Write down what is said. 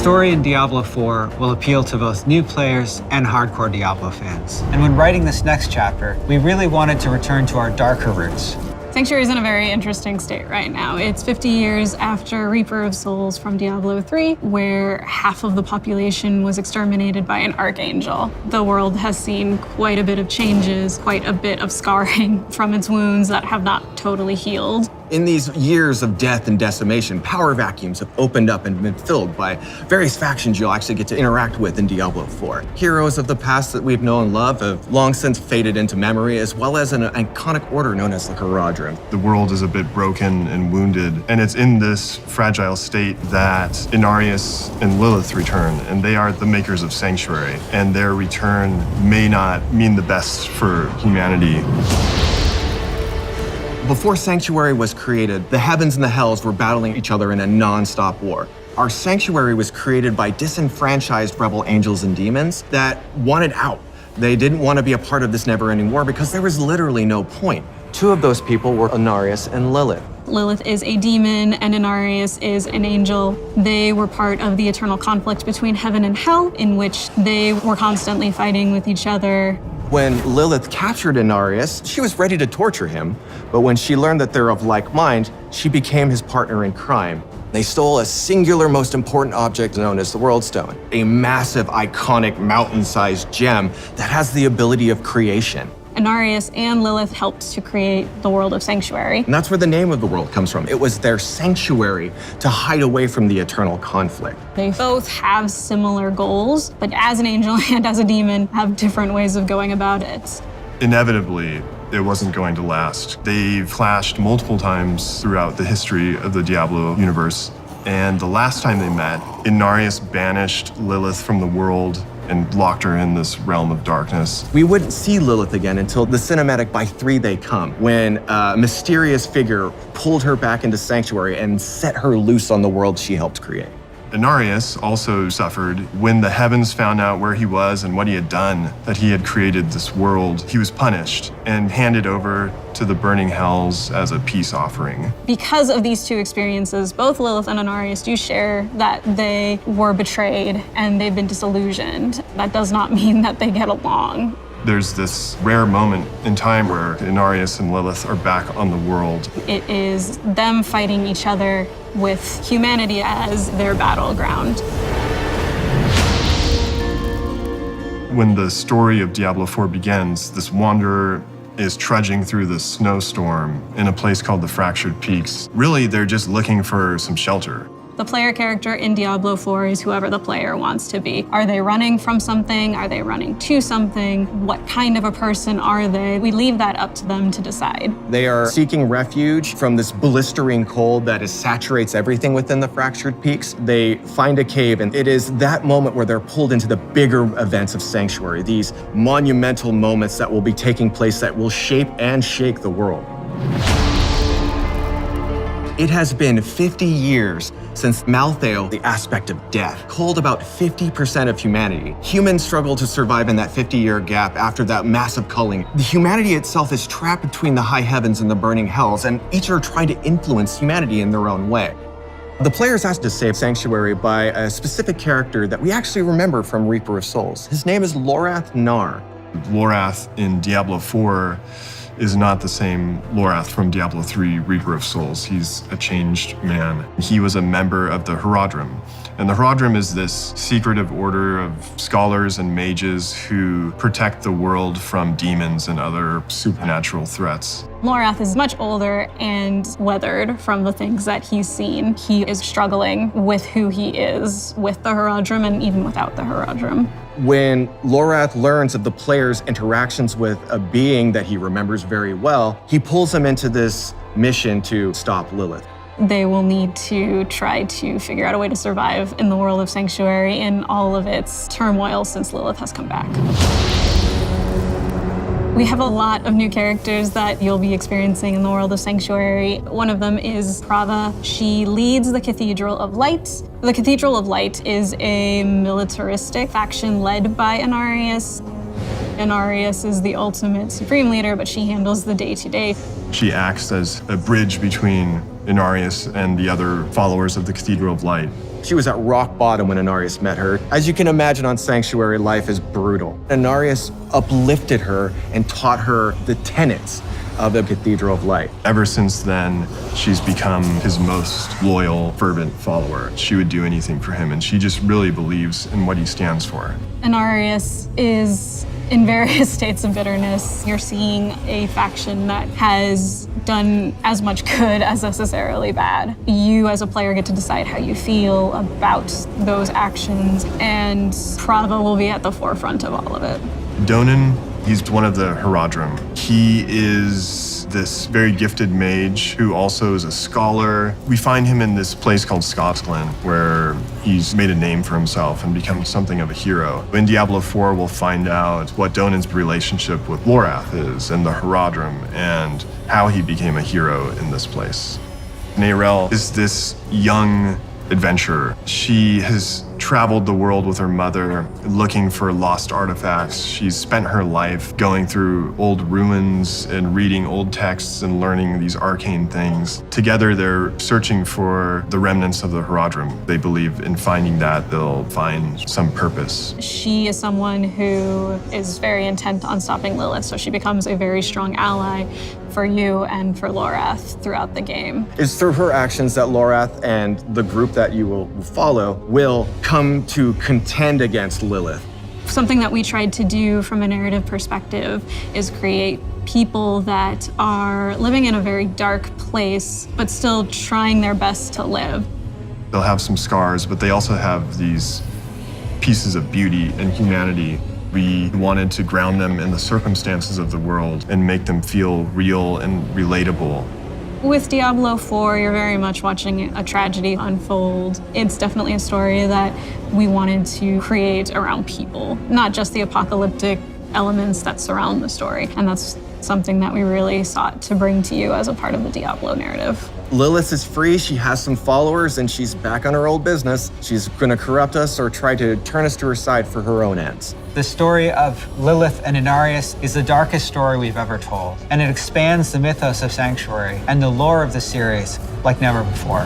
story in Diablo 4 will appeal to both new players and hardcore Diablo fans. And when writing this next chapter, we really wanted to return to our darker roots. Sanctuary is in a very interesting state right now. It's 50 years after Reaper of Souls from Diablo 3, where half of the population was exterminated by an archangel. The world has seen quite a bit of changes, quite a bit of scarring from its wounds that have not totally healed. In these years of death and decimation, power vacuums have opened up and been filled by various factions you'll actually get to interact with in Diablo 4. Heroes of the past that we've known and loved have long since faded into memory, as well as an iconic order known as the Haradrim. The world is a bit broken and wounded, and it's in this fragile state that Inarius and Lilith return, and they are the makers of Sanctuary, and their return may not mean the best for humanity. Before Sanctuary was created, the heavens and the hells were battling each other in a non-stop war. Our Sanctuary was created by disenfranchised rebel angels and demons that wanted out. They didn't want to be a part of this never-ending war because there was literally no point. Two of those people were Inarius and Lilith. Lilith is a demon and Inarius is an angel. They were part of the eternal conflict between heaven and hell, in which they were constantly fighting with each other. When Lilith captured Inarius, she was ready to torture him, but when she learned that they're of like mind, she became his partner in crime. They stole a singular, most important object known as the World Stone, a massive, iconic, mountain-sized gem that has the ability of creation. Inarius and Lilith helped to create the world of Sanctuary. And that's where the name of the world comes from. It was their sanctuary to hide away from the eternal conflict. They both have similar goals, but as an angel and as a demon, have different ways of going about it. Inevitably, it wasn't going to last. They've clashed multiple times throughout the history of the Diablo universe, and the last time they met, Inarius banished Lilith from the world and locked her in this realm of darkness. We wouldn't see Lilith again until the cinematic By 3 They Come, when a mysterious figure pulled her back into Sanctuary and set her loose on the world she helped create. Inarius also suffered when the heavens found out where he was and what he had done, that he had created this world. He was punished and handed over to the burning hells as a peace offering. Because of these two experiences, both Lilith and Inarius do share that they were betrayed and they've been disillusioned. That does not mean that they get along. There's this rare moment in time where Inarius and Lilith are back on the world. It is them fighting each other with humanity as their battleground. When the story of Diablo 4 begins, this wanderer is trudging through the snowstorm in a place called the Fractured Peaks. Really, they're just looking for some shelter. The player character in Diablo 4 is whoever the player wants to be. Are they running from something? Are they running to something? What kind of a person are they? We leave that up to them to decide. They are seeking refuge from this blistering cold that saturates everything within the Fractured Peaks. They find a cave, and it is that moment where they're pulled into the bigger events of Sanctuary, these monumental moments that will be taking place that will shape and shake the world. It has been 50 years since Malthael, the aspect of death, culled about 50% of humanity. Humans struggle to survive in that 50-year gap after that massive culling. The humanity itself is trapped between the high heavens and the burning hells, and each are trying to influence humanity in their own way. The player's asked to save Sanctuary by a specific character that we actually remember from Reaper of Souls. His name is Lorath Nar. Lorath in Diablo 4 is not the same Lorath from Diablo 3, Reaper of Souls. He's a changed man. He was a member of the Haradrim. And the Haradrim is this secretive order of scholars and mages who protect the world from demons and other supernatural threats. Lorath is much older and weathered from the things that he's seen. He is struggling with who he is with the Haradrim and even without the Haradrim. When Lorath learns of the player's interactions with a being that he remembers very well, he pulls him into this mission to stop Lilith. They will need to try to figure out a way to survive in the world of Sanctuary in all of its turmoil since Lilith has come back. We have a lot of new characters that you'll be experiencing in the world of Sanctuary. One of them is Prava. She leads the Cathedral of Light. The Cathedral of Light is a militaristic faction led by Inarius. Inarius is the ultimate supreme leader, but she handles the day-to-day. She acts as a bridge between Inarius and the other followers of the Cathedral of Light. She was at rock bottom when Inarius met her. As you can imagine on Sanctuary, life is brutal. Inarius uplifted her and taught her the tenets of the Cathedral of Light. Ever since then, she's become his most loyal, fervent follower. She would do anything for him, and she just really believes in what he stands for. Inarius is in various states of bitterness. You're seeing a faction that has done as much good as necessarily bad. You as a player get to decide how you feel about those actions, and Prava will be at the forefront of all of it. Donan, he's one of the Herodrim. He is this very gifted mage who also is a scholar. We find him in this place called Scotland, where he's made a name for himself and become something of a hero. In Diablo 4, we'll find out what Donan's relationship with Lorath is and the Herodrim and how he became a hero in this place. Neyrelle is this young adventurer. She has traveled the world with her mother looking for lost artifacts. She's spent her life going through old ruins and reading old texts and learning these arcane things. Together, they're searching for the remnants of the Herodrim. They believe in finding that they'll find some purpose. She is someone who is very intent on stopping Lilith, so she becomes a very strong ally for you and for Lorath throughout the game. It's through her actions that Lorath and the group that you will follow will come to contend against Lilith. Something that we tried to do from a narrative perspective is create people that are living in a very dark place, but still trying their best to live. They'll have some scars, but they also have these pieces of beauty and humanity. We wanted to ground them in the circumstances of the world and make them feel real and relatable. With Diablo 4, you're very much watching a tragedy unfold. It's definitely a story that we wanted to create around people, not just the apocalyptic elements that surround the story. And that's something that we really sought to bring to you as a part of the Diablo narrative. Lilith is free, she has some followers, and she's back on her old business. She's gonna corrupt us or try to turn us to her side for her own ends. The story of Lilith and Inarius is the darkest story we've ever told, and it expands the mythos of Sanctuary and the lore of the series like never before.